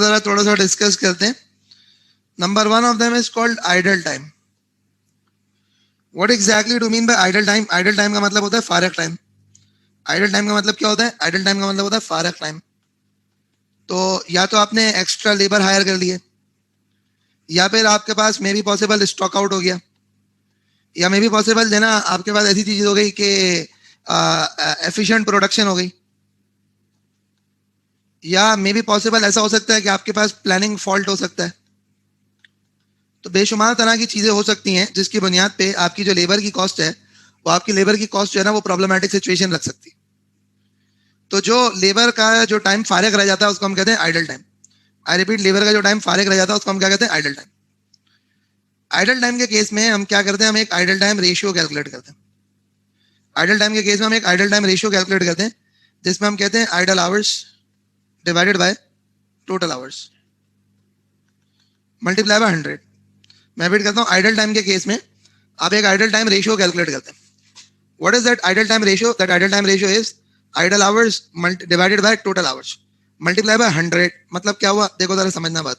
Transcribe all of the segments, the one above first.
जरा थोड़ा सा डिस्कस करते हैं. Number one of them is called idle time. What exactly do mean by idle time? Idle time का मतलब होता है फारग टाइम. आइडल टाइम का मतलब क्या होता है? आइडल टाइम का मतलब होता है फारग टाइम. तो या तो आपने एक्स्ट्रा लेबर हायर कर लिए, या फिर आपके पास may be possible stock out हो गया, या मे बी पॉसिबल है ना आपके पास ऐसी चीज हो गई कि एफिशिएंट प्रोडक्शन हो गई, या मे बी पॉसिबल ऐसा हो सकता है कि आपके पास प्लानिंग फॉल्ट हो सकता है. तो बेशुमार तरह की चीजें हो सकती हैं जिसकी बुनियाद पे आपकी जो लेबर की कॉस्ट है वो आपकी लेबर की कॉस्ट जो है ना वो प्रॉब्लमेटिक सिचुएशन रख सकती है. तो जो लेबर का जो टाइम फारिग रह जाता है उसको हम कहते हैं idle time. I repeat, labour का जो टाइम फारिग रह जाता है उसको हम क्या कहते हैं? Idle time. आइडल टाइम के केस में हम क्या करते हैं? हम एक आइडल टाइम रेशियो कैलकुलेट करते हैं. आइडल टाइम के केस में हम एक आइडल टाइम रेशियो कैलकुलेट करते हैं जिसमें हम कहते हैं idle hours divided by total hours multiply by 100. मैं रिपीट करता हूँ, आइडल टाइम के केस में आप एक आइडल टाइम रेशियो कैलकुलेट करते हैं. What is that idle time ratio? That idle time ratio is idle hours divided by total hours multiply by 100. मतलब क्या हुआ? देखो जरा समझना बात.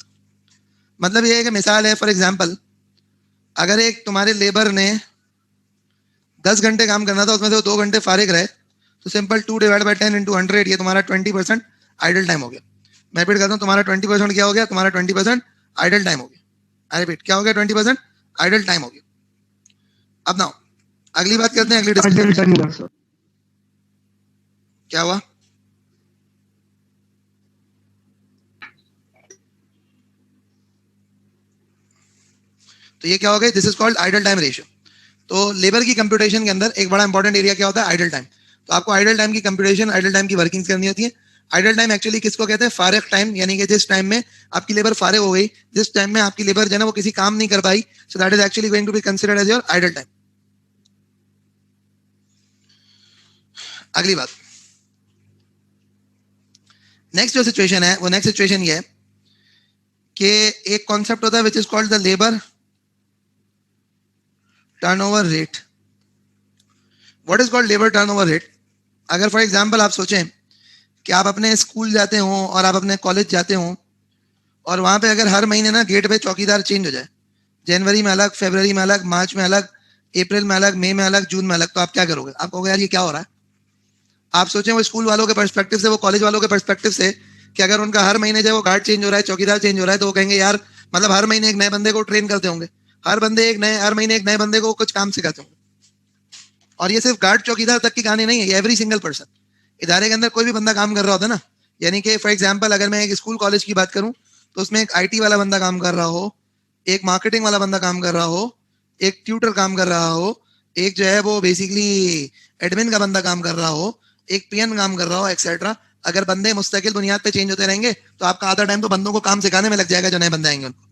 मतलब ये है कि मिसाल है, फॉर एग्जांपल अगर एक तुम्हारे लेबर ने 10 घंटे काम करना था, उसमें से वो 2 घंटे फारिग रहे, तो सिंपल 2 डिवाइड बाय 10 इंटू 100, ये तुम्हारा 20% आइडल टाइम हो गया. मैं रिपीट करता हूँ, तुम्हारा 20% क्या हो गया? तुम्हारा 20% आइडल टाइम हो गया. आई रिपीट, क्या हो गया? 20% आइडल टाइम हो गया. अब नाउ अगली बात करते हैं, अगली डिस्कस करते हैं. क्या हुआ? तो ये क्या हो गया? This is called idol time ratio. तो लेबर की कंप्यूटेशन के अंदर एक बड़ा इंपॉर्टेंट एरिया क्या होता है? Idle time. तो आपको आइडल टाइम की कंप्यूटेशन, आइडल टाइम की वर्किंग करनी होती है. आइडल टाइम एक्चुअली किसको कहते हैं? फारिग टाइम. यानी कि जिस टाइम में आपकी लेबर फारिग हो गई, जिस टाइम में आपकी लेबर जो है ना वो किसी काम नहीं कर पाई, so that is actually going to be considered as your idle time. अगली बात, नेक्स्ट जो सिचुएशन है वो नेक्स्ट सिचुएशन ये है कि एक कॉन्सेप्ट होता है which is called the labour turnover rate. What is called labour turnover rate? अगर फॉर एग्जांपल आप सोचें कि आप अपने स्कूल जाते हो और आप अपने कॉलेज जाते हो, और वहां पे अगर हर महीने ना गेट पे चौकीदार चेंज हो जाए, जनवरी में अलग, फरवरी में अलग, मार्च में अलग, अप्रैल में अलग, मई में अलग, जून में अलग, तो आप क्या करोगे? आप कहोगे यार ये क्या हो रहा है. आप सोचें वो स्कूल वालों के पर्सपेक्टिव से, वो कॉलेज वालों के पर्सपेक्टिव से, कि अगर उनका हर महीने जो गार्ड चेंज हो रहा है, चौकीदार चेंज हो रहा है, तो वो कहेंगे यार मतलब हर महीने एक नए बंदे को ट्रेन करते होंगे, हर महीने एक नए बंदे को कुछ काम सिखाते होंगे. और ये सिर्फ गार्ड चौकीदार तक की कहानी नहीं है, ये एवरी सिंगल पर्सन. इदारे के अंदर कोई भी बंदा काम कर रहा होता है ना, यानी कि फॉर एग्जांपल अगर मैं एक स्कूल कॉलेज की बात करूं तो उसमें एक आईटी वाला बंदा काम कर रहा हो, एक मार्केटिंग वाला बंदा काम कर रहा हो, एक ट्यूटर काम कर रहा हो, एक जो है वो बेसिकली एडमिन का बंदा काम कर रहा हो, एक पीएन काम कर रहा हो, एक्सेट्रा. अगर बंदे मुस्तकिल बुनियाद पे चेंज होते रहेंगे तो आपका आधा टाइम तो बंदों को काम सिखाने में लग जाएगा जो नए बंदे आएंगे उनको.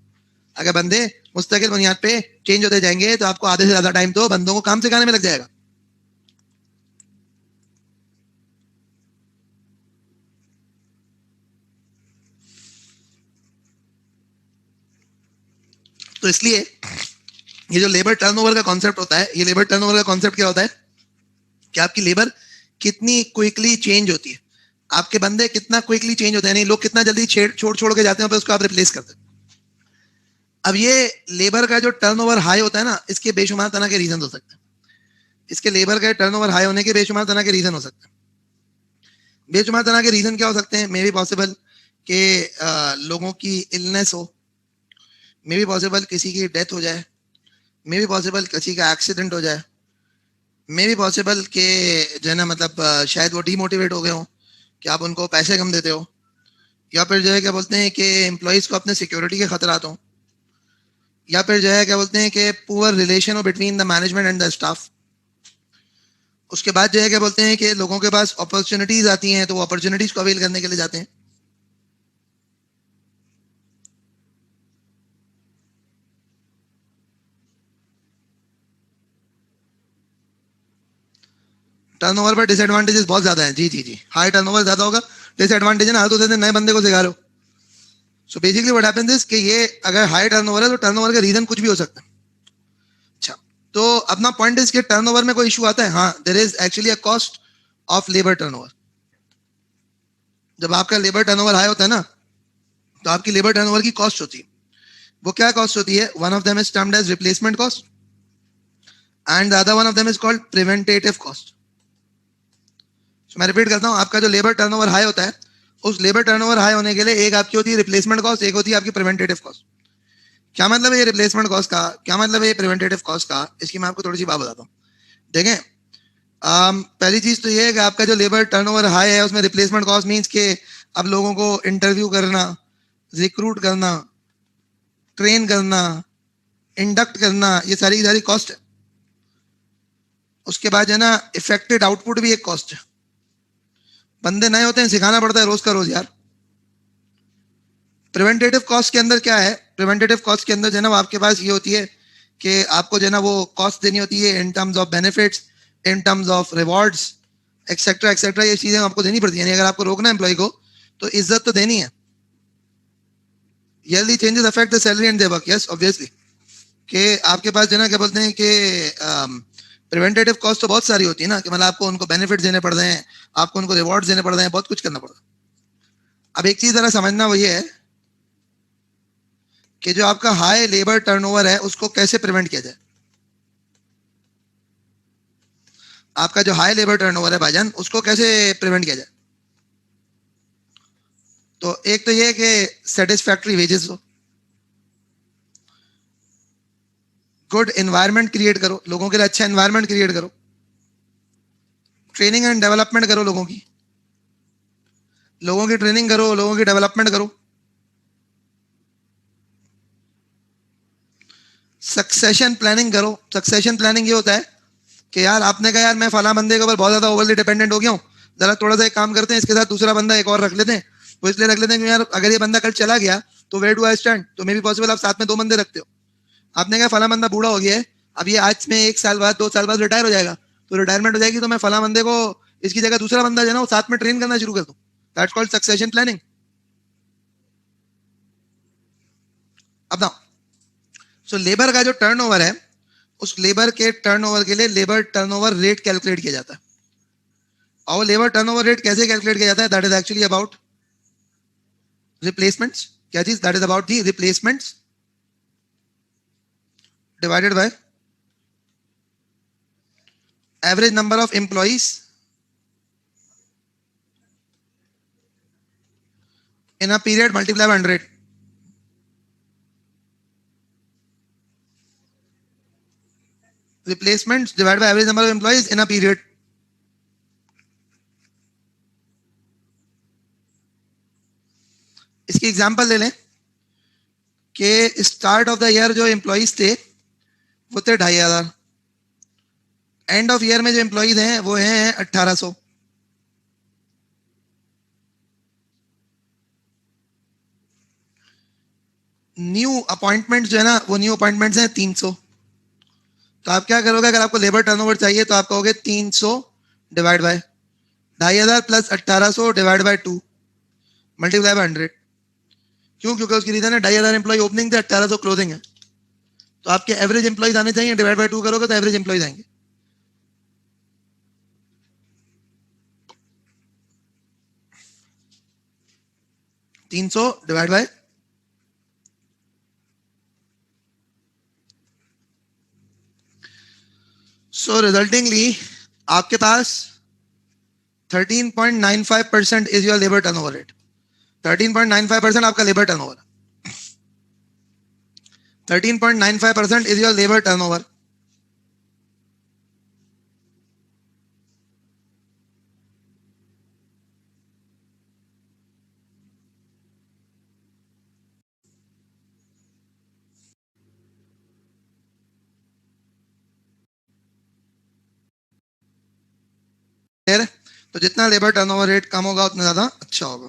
अगर बंदे मुस्तकिल बुनियाद पे चेंज होते जाएंगे तो आपको आधे से ज्यादा टाइम तो बंदों को काम सिखाने में लग जाएगा. तो इसलिए ये जो लेबर टर्नओवर का कॉन्सेप्ट होता है, ये लेबर टर्नओवर का कॉन्सेप्ट क्या होता है कि आपकी लेबर कितनी क्विकली चेंज होती है, आपके बंदे कितना क्विकली चेंज होते हैं, नहीं लोग कितना जल्दी छोड़ के जाते हैं, उसको आप रिप्लेस करते हैं. अब ये लेबर का जो टर्नओवर हाई होता है ना, इसके बेशुमार तरह के रीजन हो सकते हैं. इसके लेबर का टर्नओवर हाई होने के बेशुमार तरह के रीजन हो सकते हैं. बेशुमार तरह के रीजन क्या हो सकते हैं? मे बी पॉसिबल कि लोगों की इलनेस हो, मे बी पॉसिबल किसी की डेथ हो जाए, मे बी पॉसिबल किसी का एक्सीडेंट हो जाए, मे बी पॉसिबल कि जो है ना मतलब शायद वो डीमोटिवेट हो गए हो कि आप उनको पैसे कम देते हो, या फिर जो है क्या बोलते हैं कि एम्प्लॉइज को अपने सिक्योरिटी के खतरात हो, या फिर जो है क्या बोलते हैं कि पुअर रिलेशन हो between the management and the staff. उसके बाद जो है क्या बोलते हैं कि लोगों के पास अपॉर्चुनिटीज आती हैं तो वो अपॉर्चुनिटीज को अवेल करने के लिए जाते हैं. टर्नओवर पर डिसएडवांटेजेस बहुत ज्यादा हैं. जी जी जी, हाई टर्नओवर ज्यादा होगा, डिसएडवांटेज है ना, हर दूसरे दिन नए बंदे को सिखा लो. So basically what happens is कि ये अगर हाई टर्नओवर है तो टर्नओवर का रीजन कुछ भी हो सकता है. अच्छा, तो अपना पॉइंट इज कि टर्नओवर में कोई इशू आता है? हाँ, there is actually a cost of labour turnover. जब आपका लेबर टर्नओवर हाई होता है ना तो आपकी लेबर टर्नओवर की कॉस्ट होती है, वो क्या कॉस्ट होती है? One of them is termed as replacement cost and the other one of them is called preventative cost. मैं रिपीट करता हूँ, आपका जो लेबर टर्नओवर हाई होता है, उस लेबर टर्नओवर हाई होने के लिए एक आपकी होती है रिप्लेसमेंट कॉस्ट, एक होती है आपकी प्रिवेंटेटिव कॉस्ट। क्या मतलब है ये रिप्लेसमेंट कॉस्ट का, क्या मतलब है ये प्रिवेंटेटिव कॉस्ट का? इसकी मैं आपको थोड़ी सी बात बताता हूँ। देखें, पहली चीज तो ये है कि आपका जो लेबर टर्नओवर हाई है उसमें रिप्लेसमेंट कॉस्ट मींस के अब लोगों को इंटरव्यू करना, रिक्रूट करना, ट्रेन करना, इंडक्ट करना, ये सारी की सारी कॉस्ट है। उसके बाद जो है ना, इफेक्टेड आउटपुट भी एक कॉस्ट है। बंदे नए होते हैं, सिखाना पड़ता है रोज का रोज यार। प्रिवेंटेटिव कॉस्ट के अंदर क्या है? प्रिवेंटेटिव कॉस्ट के अंदर जो है ना, आपके पास ये होती है कि आपको जो है ना वो कॉस्ट देनी होती है in terms of benefits, in terms of rewards, etcetera etcetera. ये चीजें आपको देनी पड़ती है। अगर आपको रोकना है एम्प्लॉय को, तो इज्जत तो देनी है। Yearly changes affect the salary and their work, yes obviously. कि आपके पास जो है ना, क्या बोलते हैं कि प्रिवेंटेटिव कॉस्ट तो बहुत सारी होती है ना, कि मतलब आपको उनको बेनिफिट देने पड़ रहे हैं, आपको उनको रिवॉर्ड्स देने पड़ रहे हैं, बहुत कुछ करना पड़ रहा है। अब एक चीज जरा समझना, वो ये है कि जो आपका हाई लेबर टर्नओवर है उसको कैसे प्रिवेंट किया जाए। आपका जो हाई लेबर टर्नओवर है भाईजान, उसको कैसे प्रिवेंट किया जाए? तो एक तो ये है कि सेटिस्फैक्टरी वेजेस हो, गुड एनवायरनमेंट क्रिएट करो, लोगों के लिए अच्छा एनवायरनमेंट क्रिएट करो, ट्रेनिंग एंड डेवलपमेंट करो, लोगों की ट्रेनिंग करो, लोगों की डेवलपमेंट करो। सक्सेशन प्लानिंग करो। सक्सेशन प्लानिंग ये होता है कि यार आपने कहा यार मैं फला बंदे के ऊपर बहुत ज्यादा ओवरली डिपेंडेंट हो गया हूँ, जरा थोड़ा सा एक काम करते हैं, इसके साथ दूसरा बंदा एक और रख लेते हैं। वो इसलिए रख लेते हैं कि यार अगर ये बंदा कल चला गया तो वेयर डू आई स्टैंड? तो मे बी पॉसिबल आप साथ में दो बंदे रखते हो। आपने कहा फला बंदा बूढ़ा हो गया है, अब ये आज में 1 साल बाद 2 साल बाद रिटायर हो जाएगा, तो रिटायरमेंट हो जाएगी, तो मैं फला बंदे को इसकी जगह दूसरा बंदा जो है ना वो साथ में ट्रेन करना शुरू कर दूं। That's called succession planning. अब नाउ, सो लेबर का जो टर्नओवर है, उस लेबर के टर्नओवर के लिए लेबर टर्नओवर रेट कैलकुलेट किया जाता है। और लेबर टर्नओवर रेट कैसे कैलकुलेट किया जाता है? That is actually about replacements. क्या चीज? That is about the replacements divided by average number of employees in a period multiplied by 100. Replacements divided by average number of employees in a period. इसकी example ले लें कि start of the year जो employees थे वो थे 2500, end of year में जो एम्प्लॉइज हैं वो हैं 1800। न्यू अपॉइंटमेंट्स जो है ना, वो न्यू अपॉइंटमेंट्स हैं 300। तो आप क्या करोगे? अगर आपको लेबर टर्नओवर चाहिए तो आप कहोगे 300 divide by 2500 plus 1800 divide by 2 multiply by 100। क्यों? क्योंकि उसकी रीजन है 2500 एम्प्लॉय ओपनिंग थे, 1800 क्लोजिंग है। तो आपके एवरेज एम्प्लॉइज आने चाहिए, डिवाइड बाय 2 करोगे तो एवरेज एम्प्लॉइज आएंगे। तीन सौ डिवाइड बाय सो रिजल्टिंगली आपके पास 13.95% is your labour turnover rate. 13.95% आपका labour turnover, 13.95% is your labour turnover. तो जितना लेबर टर्नओवर रेट कम होगा उतना ज्यादा अच्छा होगा।